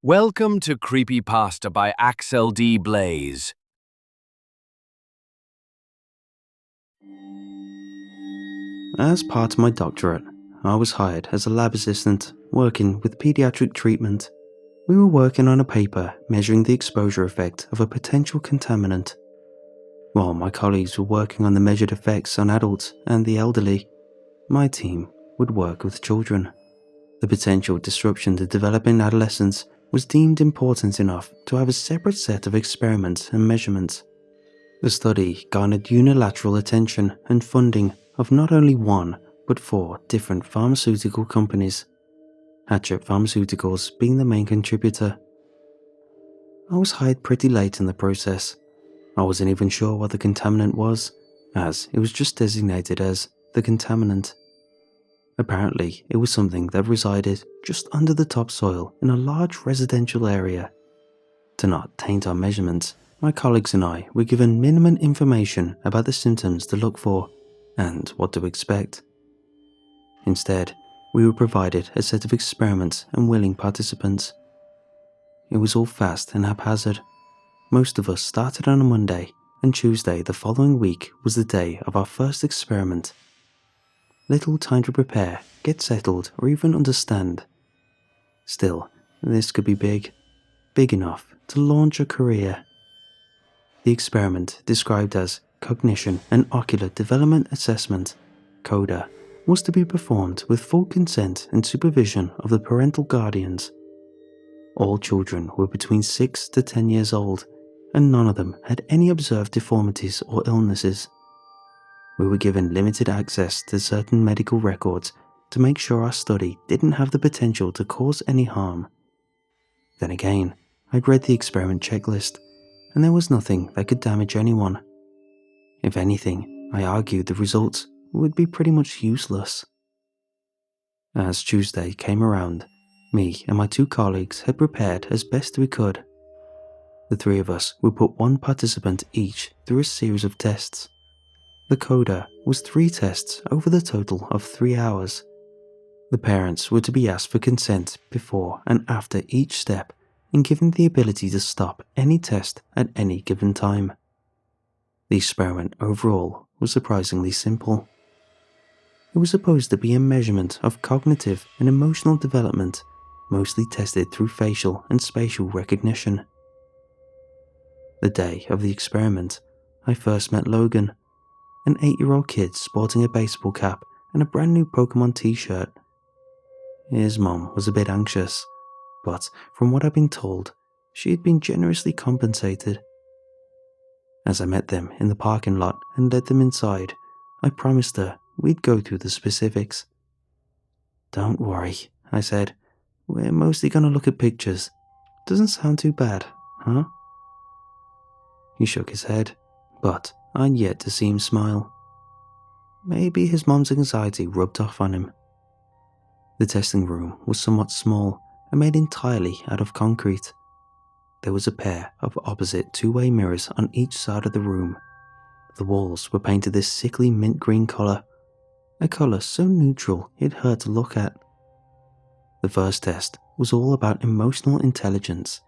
Welcome to Creepypasta by Axel D. Blaze. As part of my doctorate, I was hired as a lab assistant working with pediatric treatment. We were working on a paper measuring the exposure effect of a potential contaminant. While my colleagues were working on the measured effects on adults and the elderly, my team would work with children. The potential disruption to developing adolescence was deemed important enough to have a separate set of experiments and measurements. The study garnered unilateral attention and funding of not only one, but 4 different pharmaceutical companies, Hatchet Pharmaceuticals being the main contributor. I was hired pretty late in the process. I wasn't even sure what the contaminant was, as it was just designated as the contaminant. Apparently, it was something that resided just under the topsoil in a large residential area. To not taint our measurements, my colleagues and I were given minimum information about the symptoms to look for and what to expect. Instead, we were provided a set of experiments and willing participants. It was all fast and haphazard. Most of us started on a Monday, and Tuesday the following week was the day of our first experiment. Little time to prepare, get settled, or even understand. Still, this could be big enough to launch a career. The experiment, described as Cognition and Ocular Development Assessment, CODA, was to be performed with full consent and supervision of the parental guardians. All children were between 6 to 10 years old, and none of them had any observed deformities or illnesses. We were given limited access to certain medical records to make sure our study didn't have the potential to cause any harm. Then again, I'd read the experiment checklist, and there was nothing that could damage anyone. If anything, I argued the results would be pretty much useless. As Tuesday came around, me and my 2 colleagues had prepared as best we could. The 3 of us would put 1 participant each through a series of tests. The CODA was 3 tests over the total of 3 hours. The parents were to be asked for consent before and after each step and given the ability to stop any test at any given time. The experiment overall was surprisingly simple. It was supposed to be a measurement of cognitive and emotional development, mostly tested through facial and spatial recognition. The day of the experiment, I first met Logan, an 8-year-old kid sporting a baseball cap and a brand new Pokemon t-shirt. His mom was a bit anxious, but from what I've been told, she had been generously compensated. As I met them in the parking lot and led them inside, I promised her we'd go through the specifics. "Don't worry," I said. "We're mostly going to look at pictures. Doesn't sound too bad, huh?" He shook his head, but I'd yet to see him smile. Maybe his mom's anxiety rubbed off on him. The testing room was somewhat small and made entirely out of concrete. There was a pair of opposite 2-way mirrors on each side of the room. The walls were painted this sickly mint green colour, a colour so neutral it hurt to look at. The first test was all about emotional intelligence.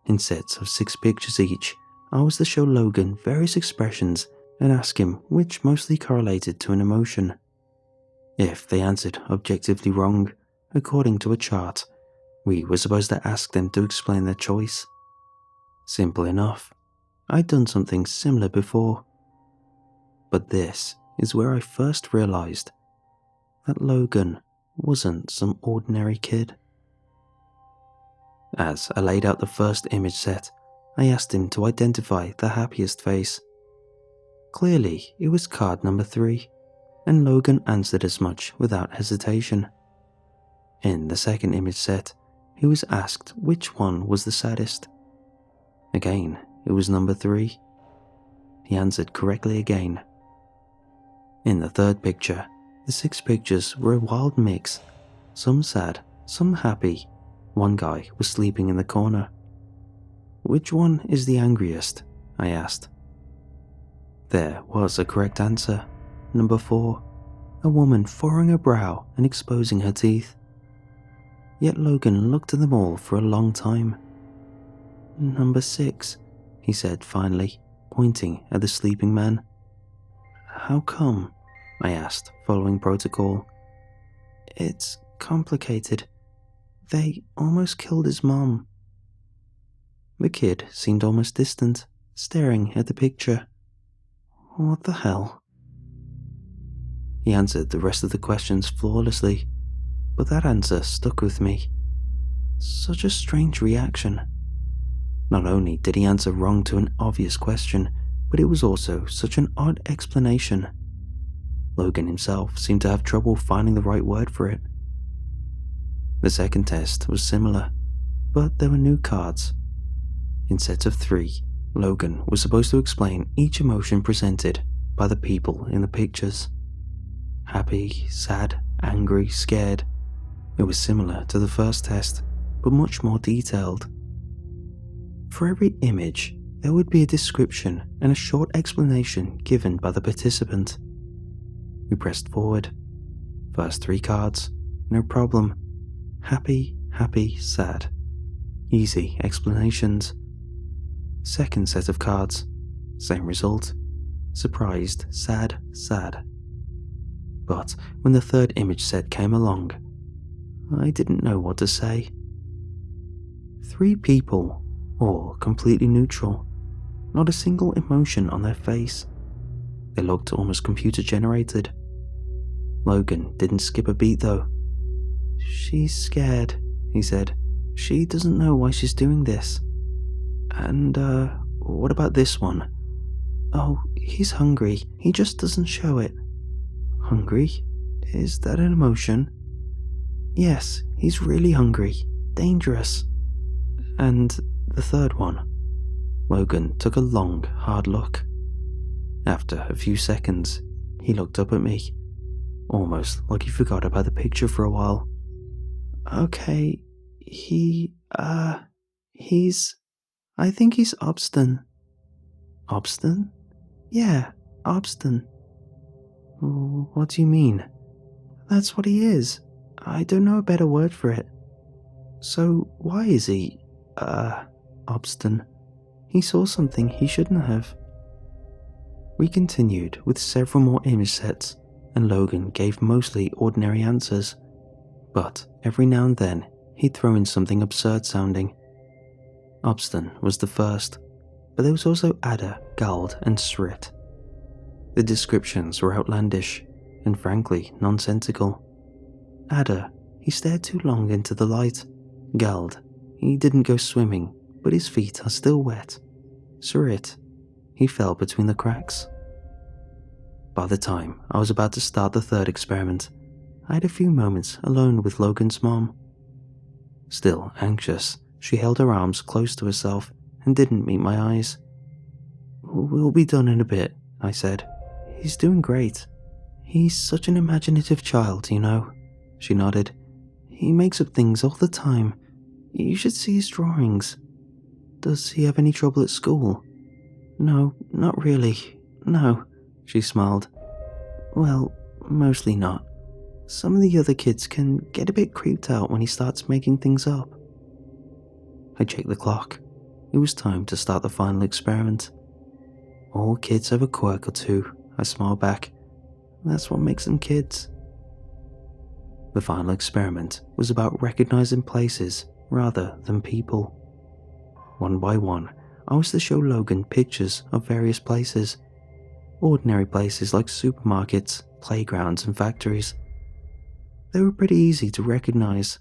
In sets of 6 pictures each, I was to show Logan various expressions and ask him which mostly correlated to an emotion. If they answered objectively wrong, according to a chart, we were supposed to ask them to explain their choice. Simple enough. I'd done something similar before. But this is where I first realized that Logan wasn't some ordinary kid. As I laid out the first image set, I asked him to identify the happiest face. Clearly, it was card number 3, and Logan answered as much without hesitation. In the second image set, he was asked which one was the saddest. Again, it was number 3. He answered correctly again. In the third picture, the 6 pictures were a wild mix, some sad, some happy. One guy was sleeping in the corner. "Which one is the angriest?" I asked. There was a correct answer, number 4, a woman furrowing her brow and exposing her teeth. yet Logan looked at them all for a long time. "Number 6, he said finally, pointing at the sleeping man. "How come?" I asked, following protocol. "It's complicated. They almost killed his mom." The kid seemed almost distant, staring at the picture. "What the hell?" He answered the rest of the questions flawlessly, but that answer stuck with me. Such a strange reaction. Not only did he answer wrong to an obvious question, but it was also such an odd explanation. Logan himself seemed to have trouble finding the right word for it. The second test was similar, but there were new cards. In sets of 3, Logan was supposed to explain each emotion presented by the people in the pictures. Happy, sad, angry, scared. It was similar to the first test, but much more detailed. For every image, there would be a description and a short explanation given by the participant. We pressed forward. First 3 cards, no problem. Happy, happy, sad. Easy explanations. Second set of cards, same result. Surprised, sad, sad. But when the third image set came along, I didn't know what to say. 3 people, all completely neutral, not a single emotion on their face. They looked almost computer generated. Logan didn't skip a beat though. "She's scared," he said. "She doesn't know why she's doing this. And, what about this one? Oh, he's hungry. He just doesn't show it." "Hungry? Is that an emotion?" "Yes, he's really hungry. Dangerous." And the third one. Logan took a long, hard look. After a few seconds, he looked up at me, almost like he forgot about the picture for a while. "Okay, I think he's Obstin." "Obstin?" "Yeah, Obstin." "What do you mean?" "That's what he is. I don't know a better word for it." "So why is he, Obstin?" "He saw something he shouldn't have." We continued with several more image sets, and Logan gave mostly ordinary answers, but every now and then he'd throw in something absurd sounding. Obstin was the first, but there was also Ada, Gald, and Srit. The descriptions were outlandish, and frankly nonsensical. Ada, he stared too long into the light. Gald, he didn't go swimming, but his feet are still wet. Srit, he fell between the cracks. By the time I was about to start the third experiment, I had a few moments alone with Logan's mom. Still anxious, she held her arms close to herself and didn't meet my eyes. "We'll be done in a bit," I said. "He's doing great. He's such an imaginative child, you know." She nodded. "He makes up things all the time. You should see his drawings." "Does he have any trouble at school?" "No, not really. No," she smiled. "Well, mostly not. Some of the other kids can get a bit creeped out when he starts making things up." I checked the clock. It was time to start the final experiment. "All kids have a quirk or two," I smiled back. "That's what makes them kids." The final experiment was about recognizing places rather than people. One by one, I was to show Logan pictures of various places. Ordinary places like supermarkets, playgrounds, and factories. They were pretty easy to recognize.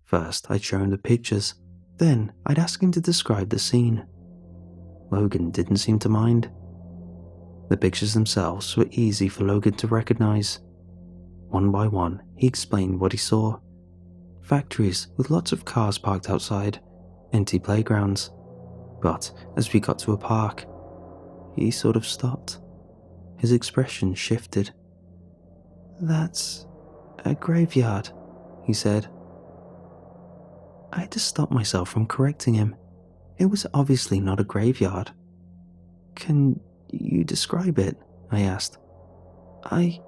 First, I'd show him the pictures, then I'd ask him to describe the scene. Logan didn't seem to mind. The pictures themselves were easy for Logan to recognize. One by one, he explained what he saw. Factories with lots of cars parked outside, empty playgrounds. But as we got to a park, he sort of stopped. His expression shifted. "That's a graveyard," he said. I had to stop myself from correcting him. It was obviously not a graveyard. "Can you describe it?" I asked. I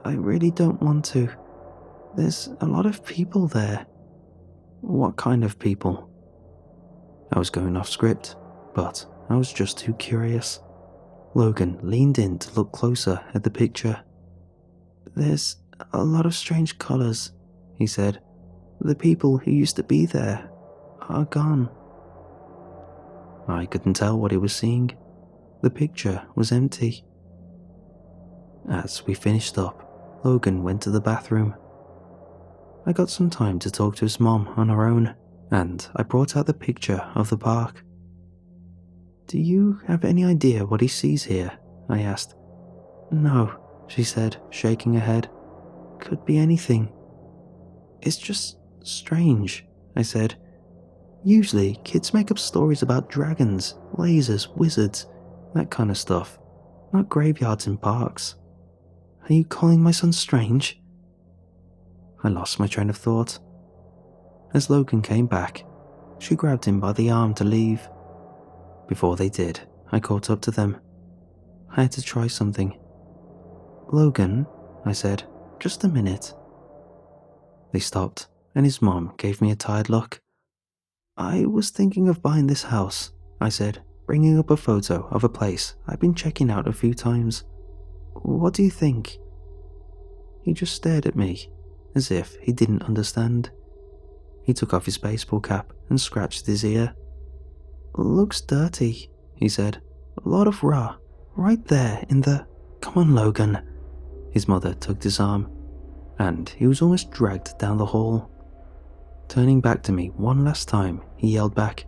really don't want to. There's a lot of people there. What kind of people? I was going off script, but I was just too curious. Logan leaned in to look closer at the picture. There's a lot of strange colours, he said. The people who used to be there are gone. I couldn't tell what he was seeing. The picture was empty. As we finished up, Logan went to the bathroom. I got some time to talk to his mom on our own, and I brought out the picture of the park. Do you have any idea what he sees here? I asked. No, she said, shaking her head. Could be anything. It's just strange, I said. Usually, kids make up stories about dragons, lasers, wizards, that kind of stuff, not graveyards in parks. Are you calling my son strange? I lost my train of thought. As Logan came back, she grabbed him by the arm to leave. Before they did, I caught up to them. I had to try something. Logan, I said, just a minute. They stopped, and his mom gave me a tired look. I was thinking of buying this house, I said, bringing up a photo of a place I'd been checking out a few times. What do you think? He just stared at me, as if he didn't understand. He took off his baseball cap and scratched his ear. Looks dirty, he said. A lot of raw, right there in the... Come on, Logan. His mother tugged his arm, and he was almost dragged down the hall. Turning back to me one last time, he yelled back.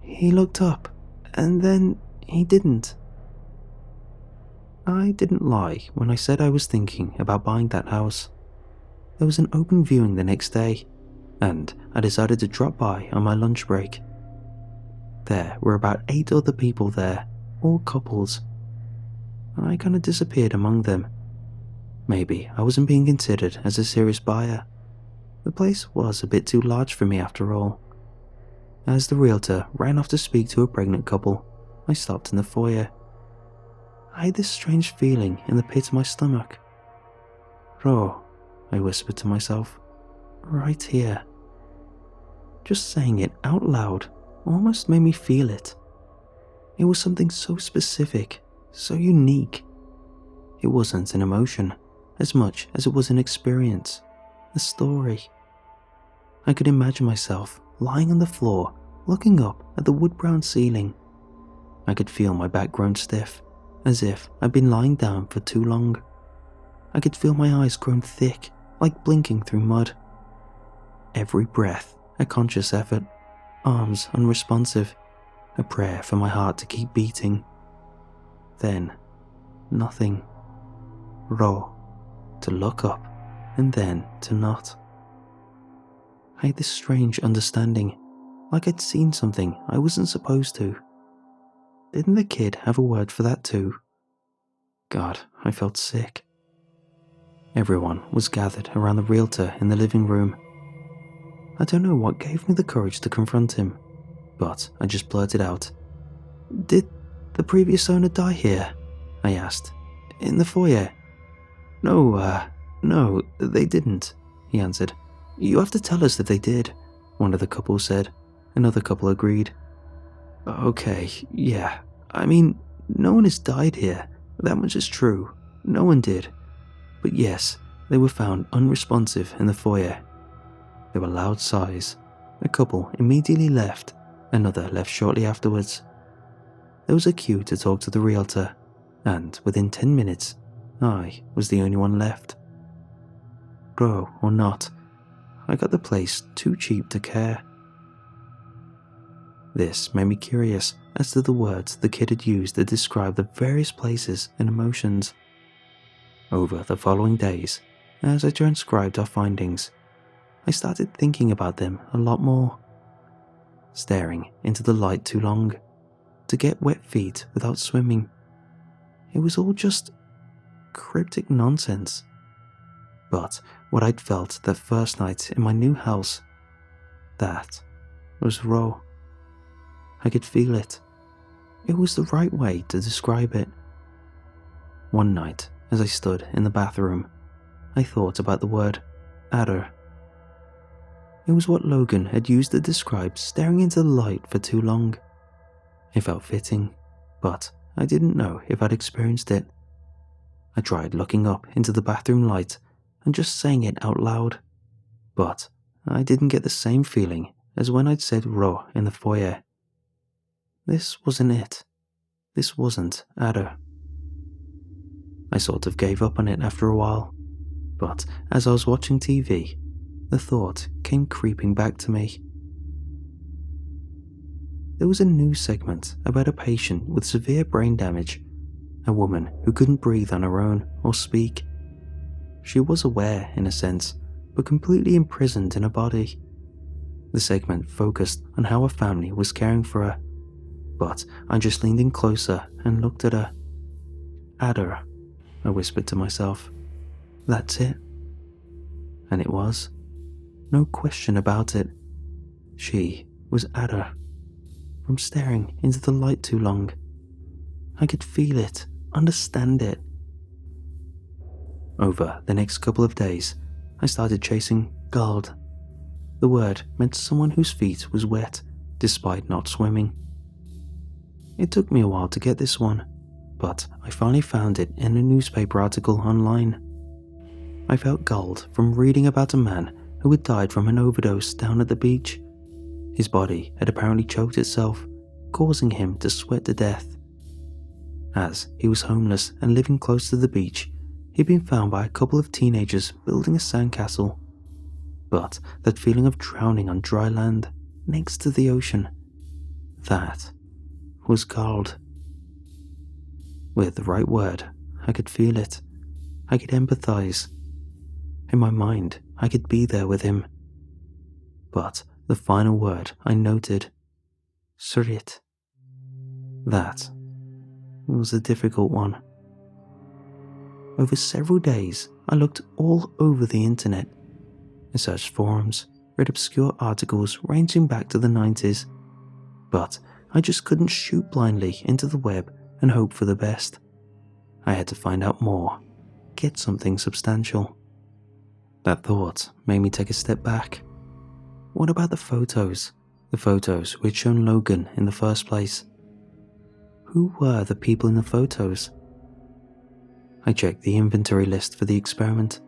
He looked up, and then he didn't. I didn't lie when I said I was thinking about buying that house. There was an open viewing the next day, and I decided to drop by on my lunch break. There were about 8 other people there, all couples. I kind of disappeared among them. Maybe I wasn't being considered as a serious buyer. The place was a bit too large for me after all. As the realtor ran off to speak to a pregnant couple, I stopped in the foyer. I had this strange feeling in the pit of my stomach. "Ro," I whispered to myself, "right here." Just saying it out loud almost made me feel it. It was something so specific, so unique. It wasn't an emotion as much as it was an experience, a story. I could imagine myself lying on the floor, looking up at the wood-brown ceiling. I could feel my back grown stiff, as if I'd been lying down for too long. I could feel my eyes grown thick, like blinking through mud. Every breath, a conscious effort, arms unresponsive, a prayer for my heart to keep beating. Then, nothing. Raw, to look up, and then to not. I had this strange understanding, like I'd seen something I wasn't supposed to. Didn't the kid have a word for that too? God, I felt sick. Everyone was gathered around the realtor in the living room. I don't know what gave me the courage to confront him, but I just blurted out. Did the previous owner die here? I asked. In the foyer? No, they didn't, he answered. You have to tell us if they did, one of the couple said. Another couple agreed. Okay, yeah. I mean, no one has died here. That much is true. No one did. But yes, they were found unresponsive in the foyer. There were loud sighs. A couple immediately left. Another left shortly afterwards. There was a queue to talk to the realtor, and within 10 minutes, I was the only one left. Bro or not, I got the place too cheap to care. This made me curious as to the words the kid had used to describe the various places and emotions. Over the following days, as I transcribed our findings, I started thinking about them a lot more. Staring into the light too long, to get wet feet without swimming. It was all just cryptic nonsense. But what I'd felt that first night in my new house, that was raw. I could feel it. It was the right way to describe it. One night, as I stood in the bathroom, I thought about the word adder. It was what Logan had used to describe staring into the light for too long. It felt fitting, but I didn't know if I'd experienced it. I tried looking up into the bathroom light and just saying it out loud, but I didn't get the same feeling as when I'd said raw in the foyer. This wasn't it. This wasn't adder. I sort of gave up on it after a while, but as I was watching TV, the thought came creeping back to me. There was a news segment about a patient with severe brain damage, a woman who couldn't breathe on her own or speak. She was aware, in a sense, but completely imprisoned in her body. The segment focused on how her family was caring for her, but I just leaned in closer and looked at her. Adder, I whispered to myself. That's it. And it was. No question about it. She was adder. From staring into the light too long. I could feel it, understand it. Over the next couple of days, I started chasing Gald. The word meant someone whose feet was wet, despite not swimming. It took me a while to get this one, but I finally found it in a newspaper article online. I felt Gald from reading about a man who had died from an overdose down at the beach. His body had apparently choked itself, causing him to sweat to death. As he was homeless and living close to the beach, he'd been found by a couple of teenagers building a sandcastle. But that feeling of drowning on dry land next to the ocean, that was Gald. With the right word, I could feel it. I could empathize. In my mind, I could be there with him. But the final word I noted, Surit. That was a difficult one. Over several days, I looked all over the internet. I searched forums, read obscure articles ranging back to the 90s, but I just couldn't shoot blindly into the web and hope for the best. I had to find out more, get something substantial. That thought made me take a step back. What about the photos? The photos which had shown Logan in the first place? Who were the people in the photos? I checked the inventory list for the experiment.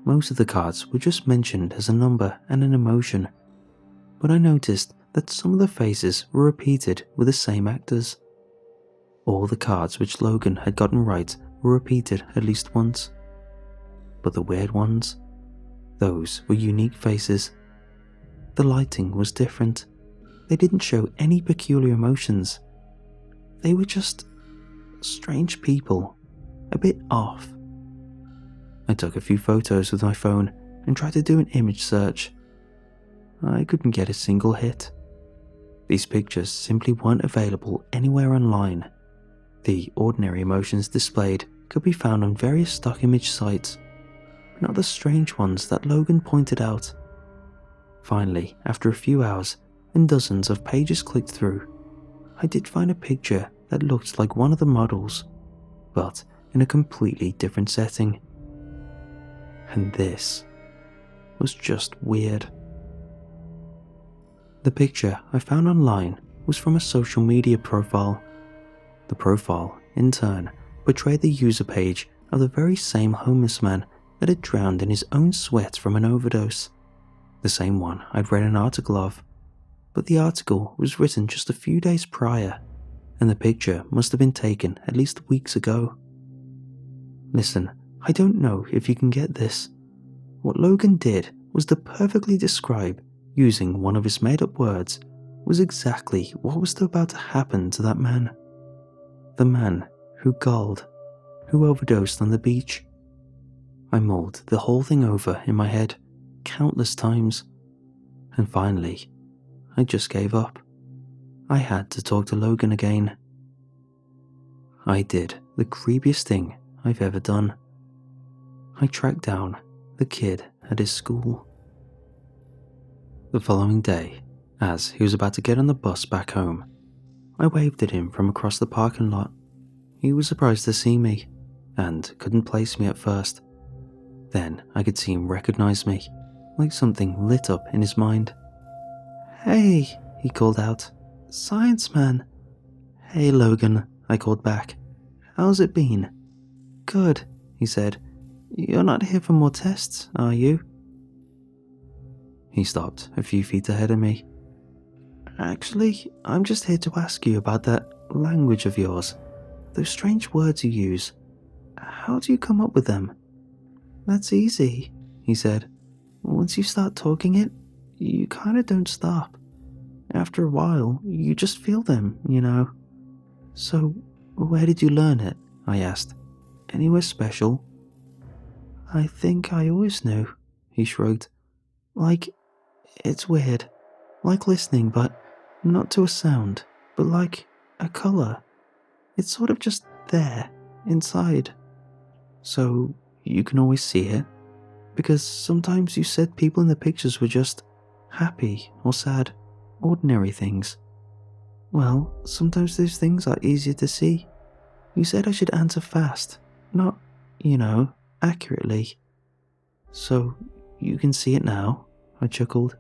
Most of the cards were just mentioned as a number and an emotion, but I noticed that some of the faces were repeated with the same actors. All the cards which Logan had gotten right were repeated at least once. But the weird ones, those were unique faces. The lighting was different. They didn't show any peculiar emotions. They were just strange people, a bit off. I took a few photos with my phone and tried to do an image search. I couldn't get a single hit. These pictures simply weren't available anywhere online. The ordinary emotions displayed could be found on various stock image sites, not the strange ones that Logan pointed out. Finally, after a few hours and dozens of pages clicked through, I did find a picture that looked like one of the models, but in a completely different setting. And this was just weird. The picture I found online was from a social media profile. The profile, in turn, portrayed the user page of the very same homeless man that had drowned in his own sweat from an overdose. The same one I'd read an article of, but the article was written just a few days prior, and the picture must have been taken at least weeks ago. Listen, I don't know if you can get this. What Logan did was to perfectly describe, using one of his made-up words, was exactly what was about to happen to that man. The man who galled, who overdosed on the beach. I mulled the whole thing over in my head countless times, and finally, I just gave up. I had to talk to Logan again. I did the creepiest thing I've ever done. I tracked down the kid at his school. The following day, as he was about to get on the bus back home, I waved at him from across the parking lot. He was surprised to see me, and couldn't place me at first. Then I could see him recognize me, like something lit up in his mind. "Hey," he called out. "Science man." "Hey, Logan," I called back. "How's it been?" "Good," he said. "You're not here for more tests, are you?" He stopped a few feet ahead of me. "Actually, I'm just here to ask you about that language of yours. Those strange words you use. How do you come up with them?" "That's easy," he said. "Once you start talking it, you kinda don't stop. After a while, you just feel them, you know." "So, where did you learn it?" I asked. "Anywhere special?" "I think I always knew," he shrugged. "Like, it's weird. Like listening, but not to a sound, but like a colour. It's sort of just there, inside. So, you can always see it? Because sometimes you said people in the pictures were just happy or sad, ordinary things. Well, sometimes those things are easier to see. You said I should answer fast, not, accurately. So, you can see it now?" I chuckled.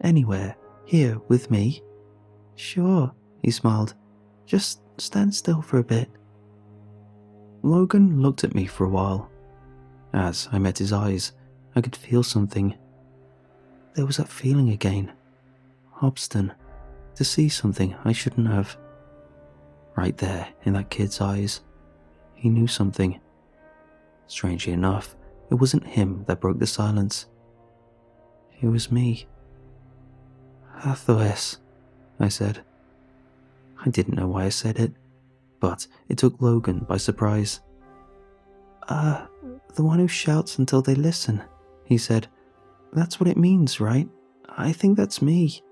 "Anywhere, here with me?" "Sure," he smiled. "Just stand still for a bit." Logan looked at me for a while. As I met his eyes, I could feel something. There was that feeling again. Hobston. To see something I shouldn't have. Right there in that kid's eyes. He knew something. Strangely enough, it wasn't him that broke the silence. It was me. "Hathawes," I said. I didn't know why I said it, but it took Logan by surprise. The one who shouts until they listen," he said. "That's what it means, right? I think that's me."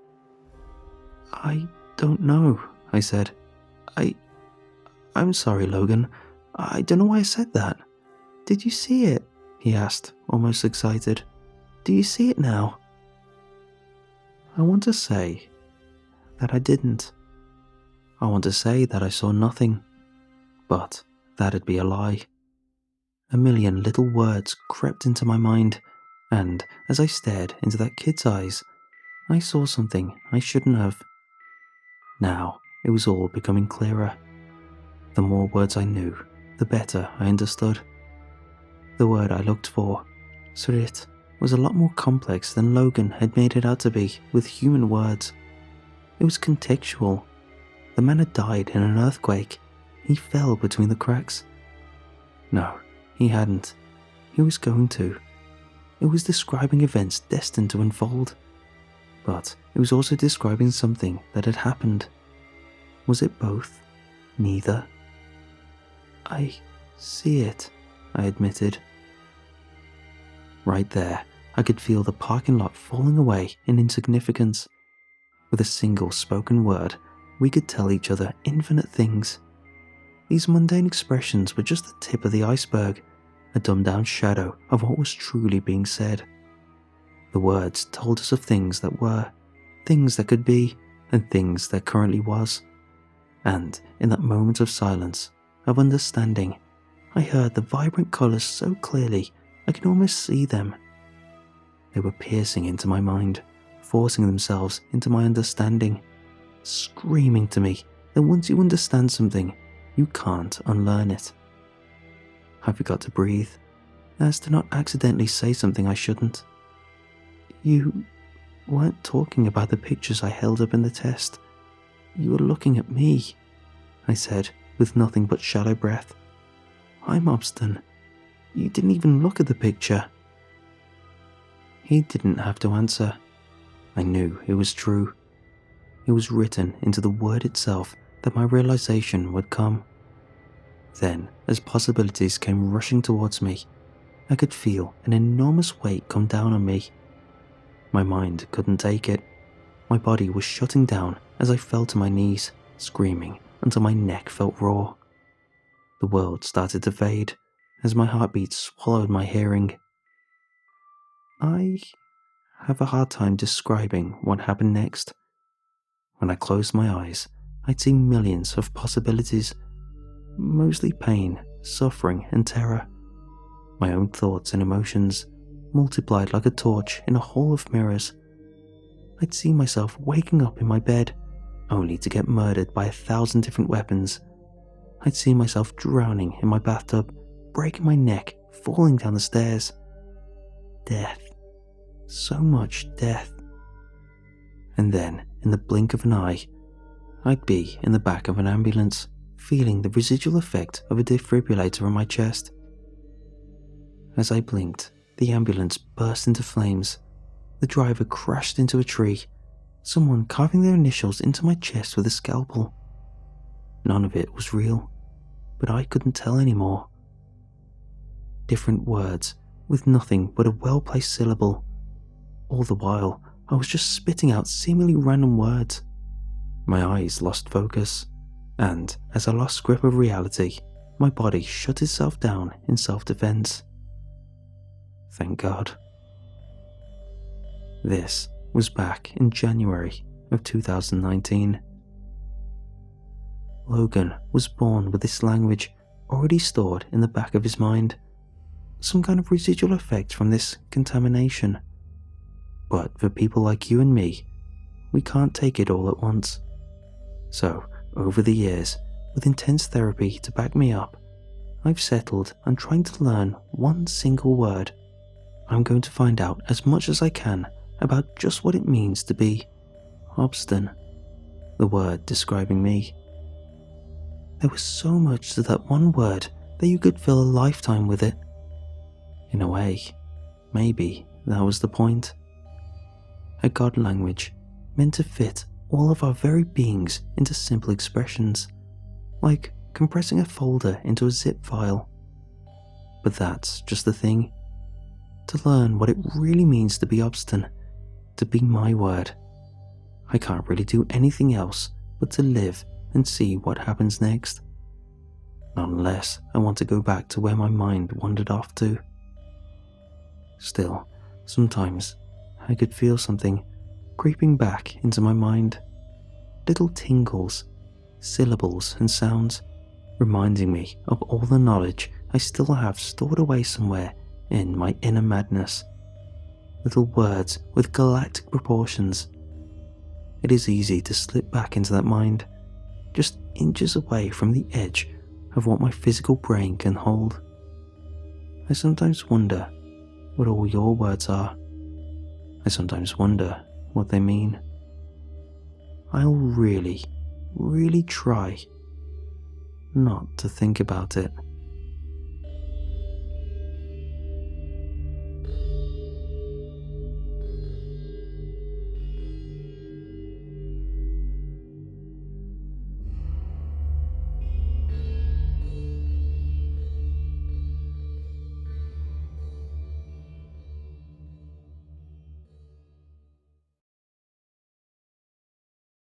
"I don't know," I said. I'm sorry, Logan. I don't know why I said that." "Did you see it?" he asked, almost excited. "Do you see it now?" I want to say that I didn't. I want to say that I saw nothing, but that'd be a lie. A million little words crept into my mind, and as I stared into that kid's eyes, I saw something I shouldn't have. Now it was all becoming clearer. The more words I knew, the better I understood. The word I looked for, Srit, was a lot more complex than Logan had made it out to be with human words. It was contextual. The man had died in an earthquake. He fell between the cracks. No, he hadn't. He was going to. It was describing events destined to unfold. But it was also describing something that had happened. Was it both? Neither? "I see it," I admitted. Right there, I could feel the parking lot falling away in insignificance. With a single spoken word, we could tell each other infinite things. These mundane expressions were just the tip of the iceberg, a dumbed-down shadow of what was truly being said. The words told us of things that were, things that could be, and things that currently was. And in that moment of silence, of understanding, I heard the vibrant colours so clearly I could almost see them. They were piercing into my mind, forcing themselves into my understanding, screaming to me that once you understand something, you can't unlearn it. I forgot to breathe, as to not accidentally say something I shouldn't. "You weren't talking about the pictures I held up in the test. You were looking at me," I said with nothing but shallow breath. "I'm Hobston. You didn't even look at the picture." He didn't have to answer. I knew it was true. It was written into the word itself that my realization would come. Then, as possibilities came rushing towards me, I could feel an enormous weight come down on me. My mind couldn't take it. My body was shutting down as I fell to my knees, screaming until my neck felt raw. The world started to fade as my heartbeat swallowed my hearing. I have a hard time describing what happened next. When I closed my eyes, I'd see millions of possibilities, mostly pain, suffering, and terror. My own thoughts and emotions multiplied like a torch in a hall of mirrors. I'd see myself waking up in my bed, only to get murdered by 1,000 different weapons. I'd see myself drowning in my bathtub, breaking my neck, falling down the stairs. Death. So much death. And then, in the blink of an eye, I'd be in the back of an ambulance, feeling the residual effect of a defibrillator on my chest. As I blinked, the ambulance burst into flames. The driver crashed into a tree, someone carving their initials into my chest with a scalpel. None of it was real, but I couldn't tell anymore. Different words, with nothing but a well-placed syllable. All the while, I was just spitting out seemingly random words. My eyes lost focus, and as I lost grip of reality, my body shut itself down in self-defense. Thank God. This was back in January of 2019. Logan was born with this language already stored in the back of his mind, some kind of residual effect from this contamination. But for people like you and me, we can't take it all at once. So, over the years, with intense therapy to back me up, I've settled on trying to learn one single word. I'm going to find out as much as I can about just what it means to be obstinate, the word describing me. There was so much to that one word that you could fill a lifetime with it. In a way, maybe that was the point. A God language meant to fit all of our very beings into simple expressions, like compressing a folder into a zip file. But that's just the thing. To learn what it really means to be obstinate, to be my word, I can't really do anything else but to live and see what happens next. Not unless I want to go back to where my mind wandered off to. Still, sometimes I could feel something creeping back into my mind. Little tingles, syllables and sounds, reminding me of all the knowledge I still have stored away somewhere in my inner madness. Little words with galactic proportions. It is easy to slip back into that mind, just inches away from the edge of what my physical brain can hold. I sometimes wonder what all your words are. I sometimes wonder what they mean. I'll really, really try not to think about it.